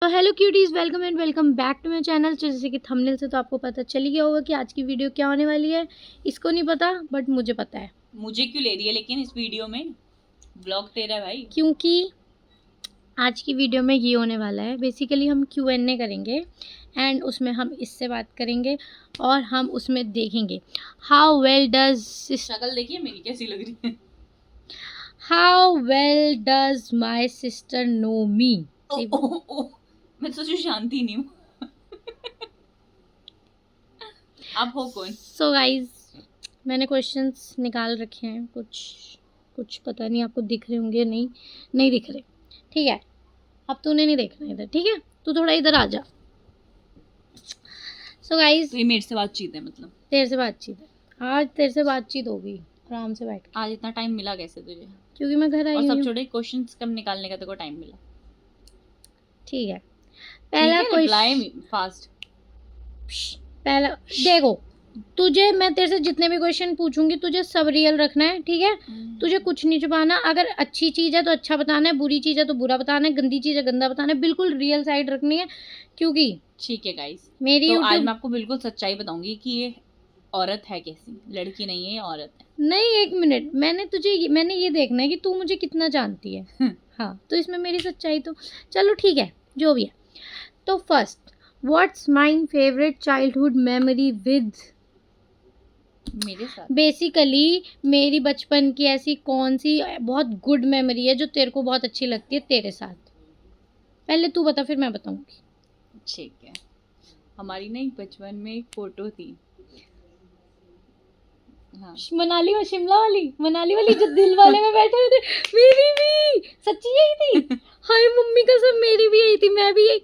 तो hello cuties, welcome and welcome back to my channel. तो जैसे कि थंबनेल से तो आपको पता चल ही गया होगा कि आज की वीडियो क्या होने वाली है। इसको नहीं पता बट मुझे पता है। मुझे क्यों ले रही है लेकिन इस वीडियो में? व्लॉग तेरा है भाई। क्योंकि आज की वीडियो में ये होने वाला है, बेसिकली हम Q&A करेंगे एंड उसमें हम इससे बात करेंगे और हम उसमें देखेंगे हाउ वेल डज शक्ल देखिए मेरी कैसी लग रही है। How well does my sister know me. ओ, ओ, ओ, मैं तो शांति नहीं हूँ। आप हो कौन? सो गाइज, मैंने क्वेश्चंस निकाल रखे हैं। कुछ पता नहीं आपको दिख रहे होंगे, नहीं दिख रहे। ठीक है, अब तूने नहीं देखना इधर, ठीक है? तू थोड़ा इधर आ जा। सो गाइज, तो ये मेरे से बातचीत है मतलब? तेरे से बातचीत है आज, तेरे से बातचीत होगी आराम से बैठ के। आज इतना टाइम मिला कैसे तुझे? क्योंकि मैं घर और आई सब हूँ। छोड़े, क्वेश्चंस कब निकालने का तेरे को टाइम मिला? ठीक है, ठीक पहला है, रिप्लाई फास्ट। पहला देखो, तुझे मैं तेरे से जितने भी क्वेश्चन पूछूंगी तुझे सब रियल रखना है, ठीक है? तुझे कुछ नहीं छुपाना। अगर अच्छी चीज़ है तो अच्छा बताना है, बुरी चीज़ है तो बुरा बताना है, गंदी चीज़ है गंदा बताना है, बिल्कुल रियल साइड रखनी है। क्योंकि ठीक है गाइस, मेरी तो आज YouTube मैं आपको बिल्कुल सच्चाई बताऊंगी कि ये औरत है कैसी। लड़की नहीं है, ये औरत है। नहीं, एक मिनट, मैंने ये देखना है कि तू मुझे कितना जानती है। हाँ, तो इसमें मेरी सच्चाई तो चलो ठीक है, जो भी है। तो first, what's my favourite childhood memory with. मेरे साथ बेसिकली मेरी बचपन की ऐसी कौन सी बहुत गुड मेमोरी है जो तेरे को बहुत अच्छी लगती है तेरे साथ? पहले तू बता, फिर मैं बताऊंगी। ठीक है। हमारी ना एक बचपन में एक फोटो थी। हाँ, मनाली वाली जो दिल वाले में बैठे हुए थे। मेरी भी सच्ची यही थी। हाय मम्मी कसम, मेरी भी यही थी। मैं भी यही।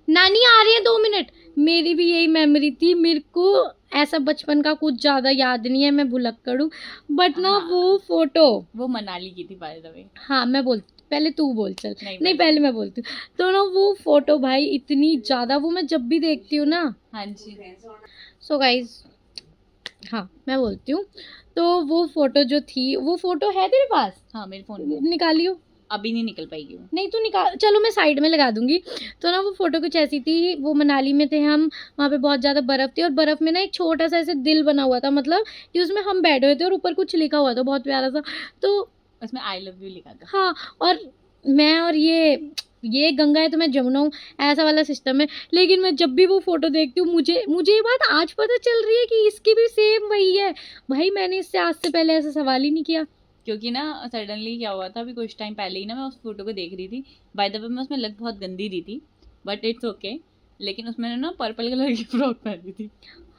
नानी आ रही है, 2 मिनट। मेरी भी यही मेमोरी थी। मेरे को ऐसा बचपन का कुछ ज्यादा याद नहीं है, मैं भुलक्कड़ हूँ। बट ना हाँ, वो फोटो, वो मनाली की थी बाय द वे। हाँ मैं बोलती, पहले तू बोल चल। नहीं, पहले पहले मैं बोलती हूँ। तो ना वो फोटो भाई इतनी ज्यादा, वो मैं जब भी देखती हूँ ना। हाँ जी। सो गाइज, हाँ मैं बोलती हूँ। तो वो फोटो जो थी, वो फोटो है तेरे पास? हाँ, मेरे फोन में निकालियो। अभी नहीं निकल पाएगी वो। नहीं तो निकाल, चलो मैं साइड में लगा दूंगी। तो ना वो फोटो कुछ ऐसी थी, वो मनाली में थे हम। वहाँ पे बहुत ज़्यादा बर्फ़ थी और बर्फ़ में ना एक छोटा सा ऐसे दिल बना हुआ था, मतलब कि उसमें हम बैठे हुए थे और ऊपर कुछ लिखा हुआ था बहुत प्यारा सा। तो उसमें आई लव यू लिखा था। हाँ, और मैं और ये गंगा है तो मैं जमुना हूँ, ऐसा वाला सिस्टम है। लेकिन मैं जब भी वो फोटो देखती हूँ, मुझे मुझे ये बात आज पता चल रही है कि इसकी भी सेम वही है। भाई मैंने इससे आज से पहले ऐसा सवाल ही नहीं किया। क्योंकि ना सडनली क्या हुआ था, अभी कुछ टाइम पहले ही ना मैं उस फोटो को देख रही थी। बाय द वे मैं उसमें लग बहुत गंदी रही थी, बट इट्स ओके। लेकिन उसमें ना पर्पल कलर की फ्रॉक पहनी थी।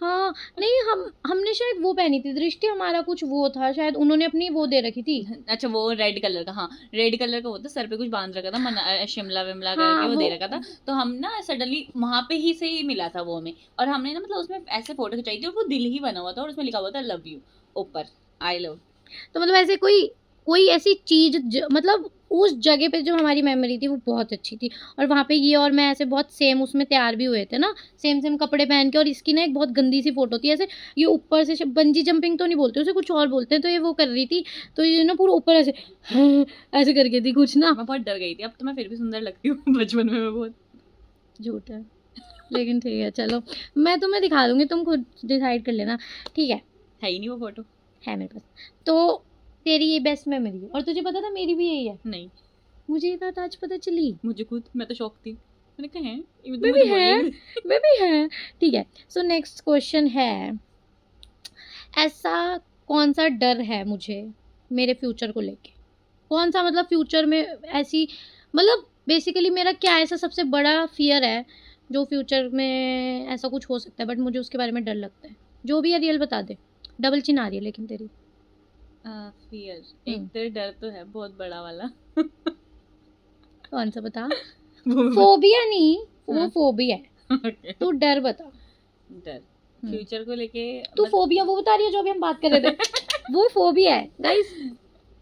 हाँ, नहीं हमने शायद वो पहनी थी दृष्टि, हमारा कुछ वो था शायद, उन्होंने अपनी वो दे रखी थी। अच्छा, वो रेड कलर का, हाँ रेड कलर का वो था, सर पे कुछ बांध रखा था, शिमला विमला करके हाँ वो वो, दे रखा था। तो हम ना सडनली वहां पे ही से ही मिला था वो हमें, और हमने ना मतलब उसमें ऐसे फोटो खिंचाई थी और वो दिल ही बना हुआ था और उसमें लिखा हुआ था लव यू ऊपर, आई लव। तो मतलब ऐसे कोई कोई ऐसी चीज मतलब उस जगह पे जो हमारी मेमोरी थी वो बहुत अच्छी थी। और वहाँ पे ये और मैं ऐसे बहुत सेम उसमें तैयार भी हुए थे ना, सेम सेम कपड़े पहन के। और इसकी ना एक बहुत गंदी सी फोटो थी, ऐसे ये ऊपर से बंजी जंपिंग तो नहीं बोलते उसे, कुछ और बोलते हैं। तो ये वो कर रही थी, तो ये ना पूरा ऊपर ऐसे ऐसे करके थी कुछ ना। मैं बहुत डर गई थी। अब तो मैं फिर भी सुंदर लगती हूँ। बचपन में मैं बहुत। झूठ है, लेकिन ठीक है चलो, मैं तुम्हें दिखा दूंगी, तुम खुद डिसाइड कर लेना, ठीक है ही नहीं वो फोटो। है मेरे पास। तो तेरी ये बेस्ट मेमोरी है, और तुझे पता था मेरी भी यही है? नहीं, मुझे ये बात आज पता चली। मुझे खुद, मैं तो शौक थी। मैंने कहा है ये तो मैं मुझे भी बोलने है, भी मैं भी है। ठीक है, सो नेक्स्ट क्वेश्चन है, ऐसा कौन सा डर है मुझे मेरे फ्यूचर को लेके? कौन सा, मतलब फ्यूचर में ऐसी, मतलब बेसिकली मेरा क्या ऐसा सबसे बड़ा फियर है जो फ्यूचर में ऐसा कुछ हो सकता है, बट मुझे उसके बारे में डर लगता है। जो भी है रियल बता दे। डबल चिन आ रही है लेकिन तेरी। फियर। एक तो डर तो है बहुत बड़ा वाला। कौन सा बता? वो मैं फोबिया नहीं, वो हाँ, फोबिया है। okay। तू डर बता। डर फ्यूचर को लेके तू फोबिया वो बता रही है जो अभी हम बात कर रहे थे। वो फोबिया है गाइस,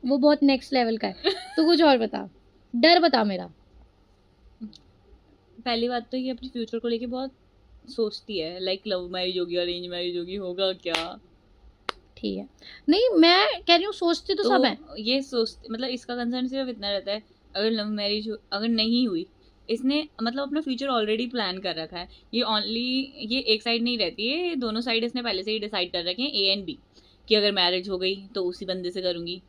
वो बहुत नेक्स्ट लेवल का है। तू कुछ और बता, डर बता मेरा। पहली बात तो ये अपने फ्यूचर को लेके बहुत सोचती है, लाइक लव मैरिज होगी, अरेंज मैरिज होगी, होगा क्या। ठीक है, नहीं मैं कह रही हूँ सोचते तो सब हैं। ये सोचते मतलब इसका कंसर्न सिर्फ इतना रहता है, अगर लव मैरिज अगर नहीं हुई इसने मतलब अपना फ्यूचर ऑलरेडी प्लान कर रखा है। ये एक साइड नहीं रहती है, ये दोनों साइड इसने पहले से ही डिसाइड कर रखे हैं, ए एंड बी, कि अगर मैरिज हो गई तो उसी बंदे से करूँगी,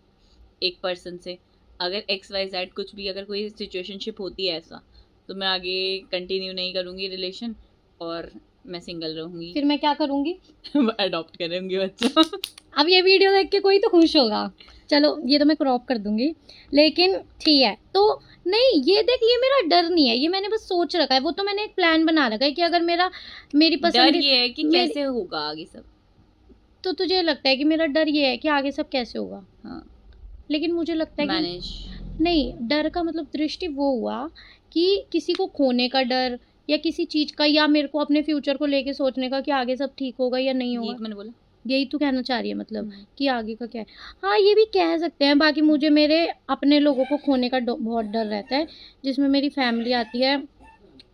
एक पर्सन से। अगर XYZ कुछ भी, अगर कोई सिचुएशनशिप होती है ऐसा, तो मैं आगे कंटिन्यू नहीं करूँगी रिलेशन और मैं सिंगल रहूँगी। फिर मैं क्या करूँगी? अडॉप्ट करूँगी बच्चा। अब ये वीडियो देख के कोई तो खुश होगा। चलो ये तो मैं क्रॉप कर दूंगी, लेकिन ठीक है। तो नहीं, ये देख, ये मेरा डर नहीं है, ये मैंने बस सोच रखा है। वो तो मैंने एक प्लान बना रखा है कि अगर मेरी डर पसंद ये है कि मेरी- कैसे होगा आगे सब। तो तुझे लगता है कि मेरा डर ये है कि आगे सब कैसे होगा? हाँ, लेकिन मुझे लगता है कि मैनेज। नहीं, डर का मतलब दृष्टि वो हुआ कि किसी को खोने का डर, या किसी चीज का, या मेरे को अपने फ्यूचर को लेके सोचने का कि आगे सब ठीक होगा या नहीं ये होगा। मैंने बोला। यही तो कहना चाह रही है, मतलब हम्म। कि आगे का क्या है। हाँ, ये भी कह सकते हैं। बाकी मुझे मेरे अपने लोगों को खोने का बहुत डर रहता है, जिसमें मेरी फैमिली आती है,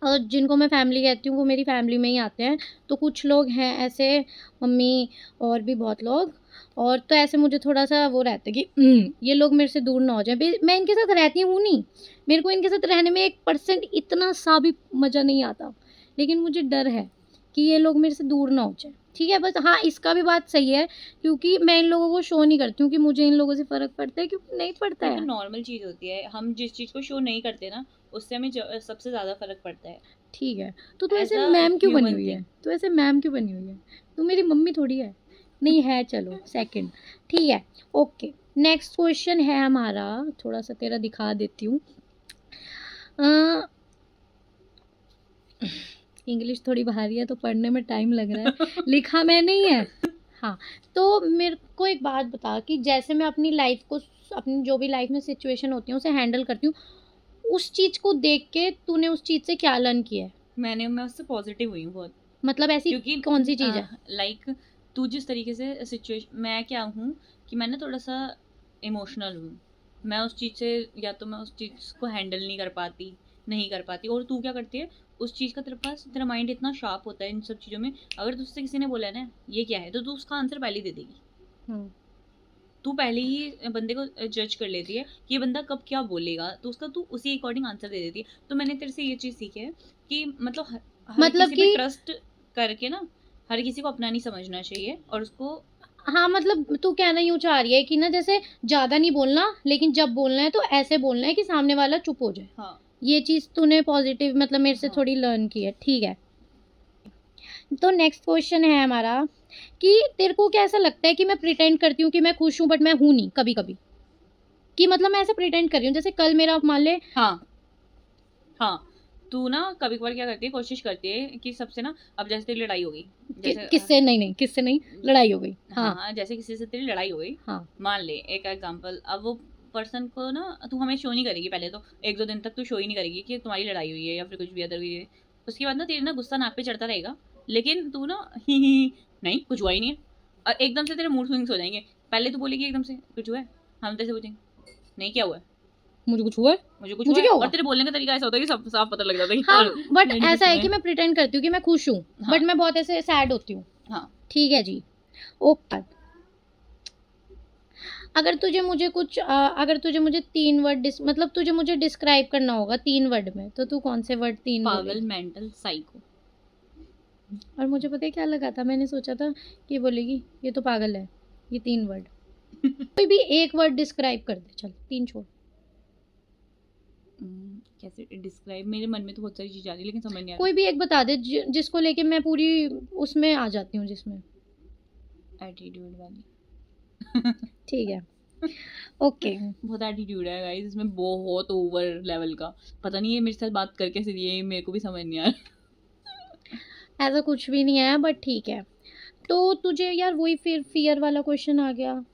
और जिनको मैं फैमिली कहती हूँ वो मेरी फैमिली में ही आते हैं। तो कुछ लोग हैं ऐसे, मम्मी और भी बहुत लोग, और तो ऐसे मुझे थोड़ा सा वो रहता है कि ये लोग मेरे से दूर ना हो जाए। मैं इनके साथ रहती हूँ नहीं, मेरे को इनके साथ रहने में 1% इतना सा भी मज़ा नहीं आता, लेकिन मुझे डर है कि ये लोग मेरे से दूर ना हो जाए। ठीक है, बस हाँ, इसका भी बात सही है, क्योंकि मैं इन लोगों को शो नहीं करती हूँ कि मुझे इन लोगों से फ़र्क पड़ता है, क्योंकि नहीं पड़ता ये तो है। नॉर्मल चीज होती है, हम जिस चीज को शो नहीं करते ना, उससे हमें सबसे ज्यादा फर्क पड़ता है। ठीक है, तो As ऐसे a मैम क्यों बनी human हुई है? thing. तो ऐसे मैम क्यों बनी हुई है? तू मेरी मम्मी थोड़ी है। नहीं है, चलो सेकंड। ठीक है, ओके। नेक्स्ट क्वेश्चन है हमारा, थोड़ा सा तेरा दिखा देती हूँ। इंग्लिश थोड़ी भारी है तो पढ़ने में टाइम लग रहा है, लिखा मैं नहीं है। हाँ, तो मेरे को एक बात बता कि जैसे मैं अपनी लाइफ को, अपनी जो भी लाइफ में सिचुएशन होती है उसे हैंडल करती हूँ, उस चीज़ को देख के तूने उस चीज़ से क्या लर्न किया है? मैं उससे पॉजिटिव हुई हूँ बहुत, मतलब ऐसी क्योंकि कौन सी चीज़ है? लाइक तू जिस तरीके से सिचुएशन, मैं क्या हूँ कि मैं ना थोड़ा सा इमोशनल हूँ। मैं उस चीज़ से, या तो मैं उस चीज़ को हैंडल नहीं कर पाती, और तू क्या करती है, उस चीज़ का तेरा माइंड इतना शार्प होता है इन सब चीज़ों में। अगर तुझसे किसी ने बोला ना ये क्या है, तो तू उसका आंसर पहले ही दे देगी। हम्म, तू पहले ही बंदे को जज कर लेती है कि ये बंदा कब क्या बोलेगा, तो उसका तू उसी अकॉर्डिंग आंसर दे देती है। तो मैंने तेरे से ये चीज़ सीखी है कि मतलब हर मतलब किसी पे कि ट्रस्ट करके ना, हर किसी को अपना नहीं समझना चाहिए, और उसको हाँ, मतलब तू कहना यूँ चाह रही है कि ना, जैसे ज़्यादा नहीं बोलना, लेकिन जब बोलना है तो ऐसे बोलना है कि सामने वाला चुप हो जाए। हाँ ये चीज़ तूने पॉजिटिव मतलब मेरे से हाँ। थोड़ी लर्न की है। ठीक है, तो नेक्स्ट क्वेश्चन है हमारा कि तेरे को क्या ऐसा लगता है कि मैं प्रिटेंड करती हूँ कि मैं खुश हूँ, बट मैं हूँ नहीं कभी कभी, कि मतलब मैं ऐसे प्रिटेंड कर रही हूँ, जैसे कल मेरा मान ले। हाँ, तू ना कभी कभार क्या करती है, कोशिश करती है कि सबसे ना, अब जैसे तेरी लड़ाई हो गई, जैसे किससे नहीं, किससे नहीं, लड़ाई हो गई। हाँ हाँ, जैसे किसी से तेरी लड़ाई हो गई, हाँ मान ले एक एग्जांपल, अब वो पर्सन को ना तू हमें शो नहीं करेगी, पहले तो 1-2 दिन तक तू शो ही नहीं करेगी कि तुम्हारी लड़ाई हुई है या फिर कुछ भी अदर हुई है। उसके बाद ना तेरे ना गुस्सा नाक पे चढ़ता रहेगा, लेकिन तू ना ही नहीं, कुछ हुआ ही नहीं है, और एकदम से तेरे मूड स्विंग्स हो जाएंगे। पहले तो बोलेगी एकदम से कुछ हुआ है, हम तेरे से पूछेंगे नहीं क्या हुआ है, मुझे कुछ हुआ है, मुझे कुछ मुझे हुआ है, क्या होगा? और तेरे बोलने का तरीका ऐसा होता है कि सब साफ पता लग जाता है कि हाँ, बट लड़की ऐसा है किसमें कि मैं प्रिटेंड करती हूँ कि मैं खुश हूँ, हाँ। बट मैं बहुत ऐसे सैड होती हूँ। हाँ, ठीक है जी, ओके। अगर तुझे मुझे 3 वर्ड मतलब तुझे मुझे डिस्क्राइब करना होगा 3 वर्ड में, तो तू कौन से वर्ड 3 पागल, बोलेगी? Mental, psycho. और मुझे पता है क्या लगा था, मैंने सोचा था कि बोलेगी ये तो पागल है, ये 3 वर्ड। कोई भी एक वर्ड डिस्क्राइब कर दे, चल 3 छोड़। कैसे डिस्क्राइब, मेरे मन में तो बहुत सारी चीज़ आ रही है लेकिन समझ नहीं आ कोई भी एक बता दे जिसको लेके मैं पूरी उसमें आ जाती हूँ, जिसमें। रही। एटीट्यूड वाली। ठीक है, ओके। बहुत एटीट्यूड है गाइस इसमें, बहुत ओवर लेवल का। पता नहीं ये मेरे साथ बात करके सिर्फ ये मेरे को भी समझ नहीं आ रहा। ऐसा कुछ भी नहीं है, बट ठीक है। तो तुझे यार वही फिर फियर वाला क्वेश्चन आ गया।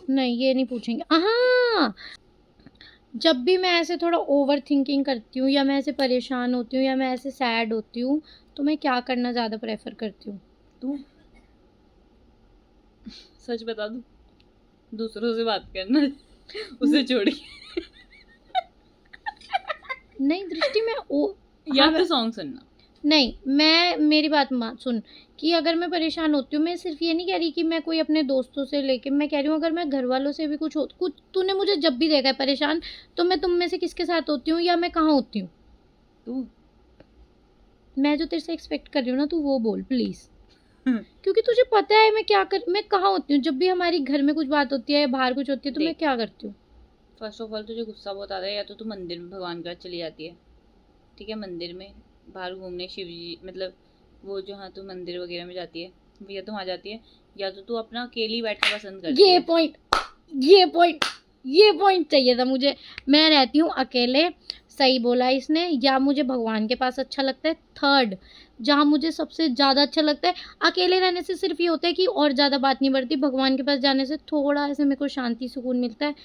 नहीं, ये नहीं पूछेंगे। हाँ, जब भी मैं ऐसे थोड़ा ओवर थिंकिंग करती हूँ, या मैं ऐसे परेशान होती हूँ, या मैं ऐसे सैड होती हूँ, तो मैं क्या करना ज़्यादा प्रेफर करती हूँ? तू सच बता दू, दूसरों से बात करना उसे छोड़ी। नहीं दृष्टि, मैं या हाँ, तो सॉन्ग सुनना। नहीं, मैं मेरी बात सुन, कि अगर मैं परेशान होती हूँ, मैं सिर्फ ये नहीं कह रही कि मैं कोई अपने दोस्तों से लेके, मैं कह रही हूँ अगर मैं घर वालों से भी कुछ तूने मुझे जब भी देखा है परेशान, तो मैं तुम में से किसके साथ होती हूँ या मैं कहाँ होती हूँ? तू मैं जो तेरे से एक्सपेक्ट कर रही हूँ ना, तू वो बोल प्लीज, क्योंकि तुझे पता है मैं कहाँ होती हूँ जब भी हमारी घर में कुछ बात होती है या बाहर कुछ होती है, तो मैं देख। क्या करती हूँ। फर्स्ट ऑफ ऑल तुझे गुस्सा बहुत आता है, या तो तू मंदिर में भगवान के पास चली जाती है, ठीक है, मंदिर में बाहर घूमने, शिव जी मतलब वो जो, हाँ तू मंदिर वगैरह में जाती है, या तो वहाँ जाती है, या तो तू अपना अकेली बैठना पसंद करती ये है। पॉइंट ये पॉइंट ये पॉइंट चाहिए था मुझे। मैं रहती हूँ अकेले, सही बोला इसने, या मुझे भगवान के पास अच्छा लगता है। थर्ड, जहाँ मुझे सबसे ज़्यादा अच्छा लगता है, अकेले रहने से सिर्फ ये होता है कि और ज़्यादा बात नहीं बढ़ती, भगवान के पास जाने से थोड़ा ऐसे मेरे को शांति सुकून मिलता है।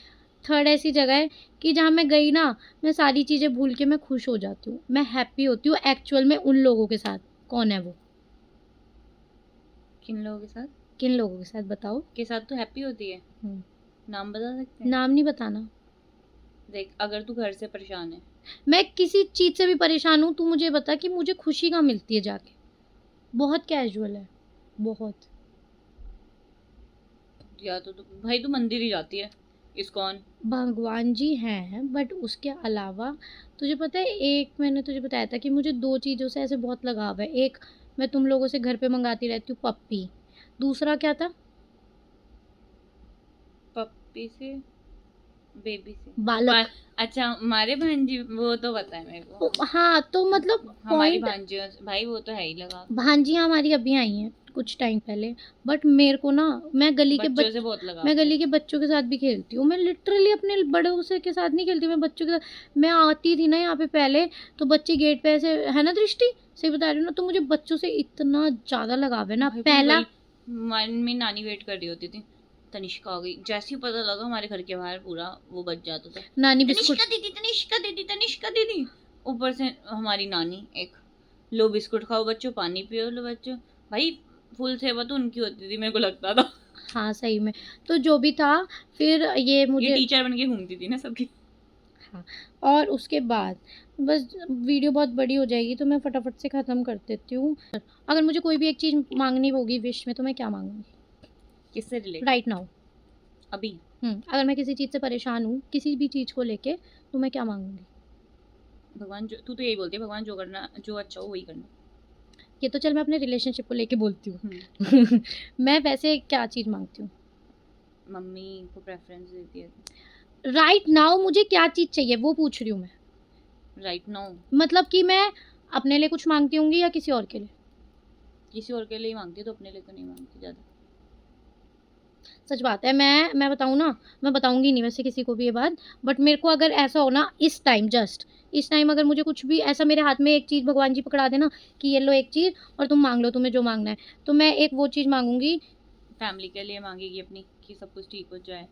थर्ड ऐसी जगह है कि जहाँ मैं गई ना, मैं सारी चीज़ें भूल के मैं खुश हो जाती हूँ, मैं हैप्पी होती हूँ एक्चुअल में उन लोगों के साथ। कौन है वो? किन लोगों के साथ? किन लोगों के साथ बताओ? के साथ तू हैप्पी होती है? हम्म, नाम बता सकते हैं? नाम नहीं बताना। देख, अगर तू घर से परेशान है, मैं किसी चीज़ से भी परेशान हूँ, तू मुझे बता कि मुझे खुशी कहाँ मिलती है जाके। बहुत कैजुअल है, बहुत। या तो तू भाई तू मंदिर ही जाती है, इस्कॉन। भगवान जी हैं, बट उसके अलावा तुझे पता है, एक मैंने तुझे बताया था कि मुझे 2 चीज़ों से ऐसे बहुत लगाव है। एक, मैं तुम लोगों से घर पे मंगाती रहती हूँ पप्पी। दूसरा क्या था? पप्पी से, बेबी से, बालक। अच्छा हमारे भांजी, वो तो पता है मेरे को। हाँ, तो मतलब हमारी पॉइंट, भांजियों भाई वो तो है ही लगा, भांजियाँ हमारी अभी आई हैं कुछ टाइम पहले, बट मेरे को ना, बच्चों से बहुत लगा। मैं गली के बच्चों के साथ भी खेलती हूँ। मैं लिटरली अपने बड़ों से के साथ नहीं खेलती, मैं बच्चों के साथ। मैं आती थी ना यहाँ पे पहले, तो बच्चे गेट पे ऐसे, है ना दृष्टि, सही बता रही हूँ ना, तो मुझे बच्चों से इतना ज़्यादा लगाव है ना। भाई पहला, मेरी नानी वेट कर रही होती थी, तनिष्का आ गई, जैसे ही पता लगा हमारे घर के बाहर पूरा वो बच जाता था, नानी बिस्कुट, तनिष्का दीदी, तनिष्का दीदी, तनिष्का दीदी। ऊपर से हमारी नानी एक, लो बिस्कुट खाओ बच्चों, पानी पियो लो बच्चों। भाई फुल सेवा तो उनकी होती थी, मेरे को लगता था। हाँ सही में। तो जो भी था, फिर ये मुझे, ये टीचर बन के घूमती थी ना सबकी। हाँ, और उसके बाद बस वीडियो बहुत बड़ी हो जाएगी, तो मैं फटाफट से ख़त्म कर देती हूँ। अगर मुझे कोई भी एक चीज़ मांगनी होगी विश में, तो मैं क्या मांगूंगी किससे रिलेट? Right now? अभी अगर मैं किसी चीज़ से परेशान हूँ, किसी भी चीज़ को लेके, तो मैं क्या मांगूंगी? भगवान, जो तू तो यही बोलती है, भगवान जो करना, जो अच्छा हो वही करना। ये तो चल मैं अपने रिलेशनशिप को लेके बोलती हूँ। हम्म, मैं वैसे क्या चीज़ मांगती हूँ मम्मी को प्रेफरेंस देती है राइट नाउ? मुझे क्या चीज़ चाहिए वो पूछ रही हूँ मैं। Right now. मतलब कि मैं अपने लिए कुछ मांगती होंगी या किसी और के लिए? किसी और के लिए ही मांगती है, तो अपने लिए तो नहीं मांगती ज्यादा। सच बात है, मैं बताऊँ ना, मैं बताऊंगी नहीं वैसे किसी को भी ये बात, बट मेरे को अगर ऐसा हो ना, इस टाइम, जस्ट इस टाइम, अगर मुझे कुछ भी ऐसा मेरे हाथ में एक चीज़ भगवान जी पकड़ा देना कि ये लो एक चीज़ और तुम मांग लो तुम्हें जो मांगना है, तो मैं एक वो चीज़ मांगूंगी। फैमिली के लिए मांगेगी अपनी, कि सब कुछ ठीक हो जाए,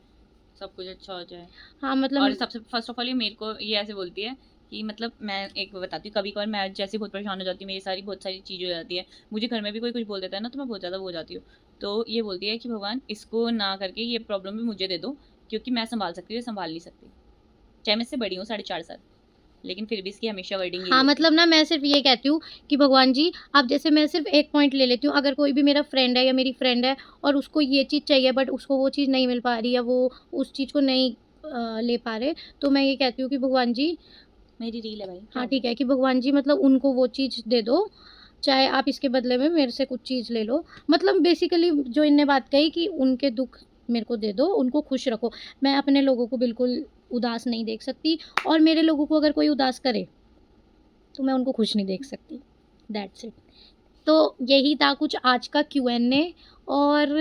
सब कुछ अच्छा हो जाए। हाँ और मतलब, सबसे फर्स्ट ऑफ ऑल ये मेरे को ये ऐसे बोलती है कि मतलब, मैं एक बताती हूँ, कभी कभार मैं जैसे बहुत परेशान हो जाती हूँ, मेरी बहुत सारी चीज़ें हो जाती है, मुझे घर में भी कोई कुछ बोल देता है ना, तो मैं बहुत ज़्यादा वो हो जाती हूँ। तो ये बोलती है कि भगवान इसको ना करके ये प्रॉब्लम भी मुझे दे दो, क्योंकि मैं संभाल सकती हूँ, ये संभाल नहीं सकती। चाहे मैं इससे बड़ी हूँ 4.5 साल, लेकिन फिर भी इसकी हमेशा वर्डिंग यही हाँ होती है। मतलब ना, मैं सिर्फ ये कहती हूँ कि भगवान जी, अब जैसे मैं सिर्फ एक पॉइंट ले लेती हूँ, अगर कोई भी मेरा फ्रेंड है या मेरी फ्रेंड है और उसको ये चीज़ चाहिए, बट उसको वो चीज़ नहीं मिल पा रही, या वो उस चीज़ को नहीं ले पा रहे, तो मैं ये कहती हूँ कि भगवान जी, मेरी रील है भाई, क्या हाँ हो ठीक गया? है, कि भगवान जी मतलब उनको वो चीज़ दे दो, चाहे आप इसके बदले में मेरे से कुछ चीज़ ले लो। मतलब बेसिकली जो इनने बात कही कि उनके दुख मेरे को दे दो, उनको खुश रखो। मैं अपने लोगों को बिल्कुल उदास नहीं देख सकती, और मेरे लोगों को अगर कोई उदास करे, तो मैं उनको खुश नहीं देख सकती। That's it. तो यही था कुछ आज का Q&A। और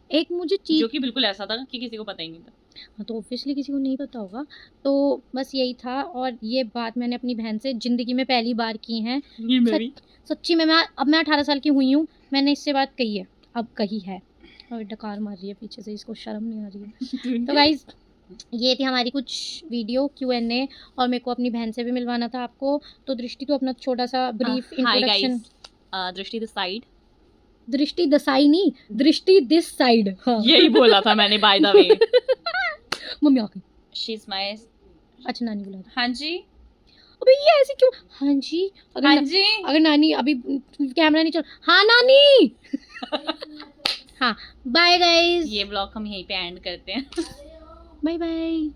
एक मुझे चीज़, जो कि बिल्कुल ऐसा था कि किसी को पता ही नहीं था। हाँ, तो ऑब्वियसली किसी को नहीं पता होगा, तो बस यही था। और ये बात मैंने अपनी बहन से ज़िंदगी में पहली बार की है। ये मैं भी। सच्ची में, मैं 18 साल की हुई हूँ, मैंने इससे बात कही है, अब कही है। और डकार मार रही है पीछे से, इसको शर्म नहीं आ रही है। तो गाइज, ये थी हमारी कुछ वीडियो Q&A, और मेरे को अपनी बहन से भी मिलवाना था आपको। तो दृष्टि, तो अपना छोटा सा ब्रीफ हाय इंट्रोडक्शन। गाइस, दृष्टि दिस साइड। दृष्टि दसाई नहीं, दृष्टि दिस साइड। हाँ यही बोला था मैंने, बाय द वे। मम्मी आ गई। She is my. अच्छा नानी बुला दो। हाँ जी, अबे ये ऐसे क्यों? हाँ जी, हाँ जी। अगर नानी अभी कैमरा नहीं चल, हाँ नानी। हाँ, बाय गाइस, ये ब्लॉग हम यहीं पे एंड करते हैं। Bye bye.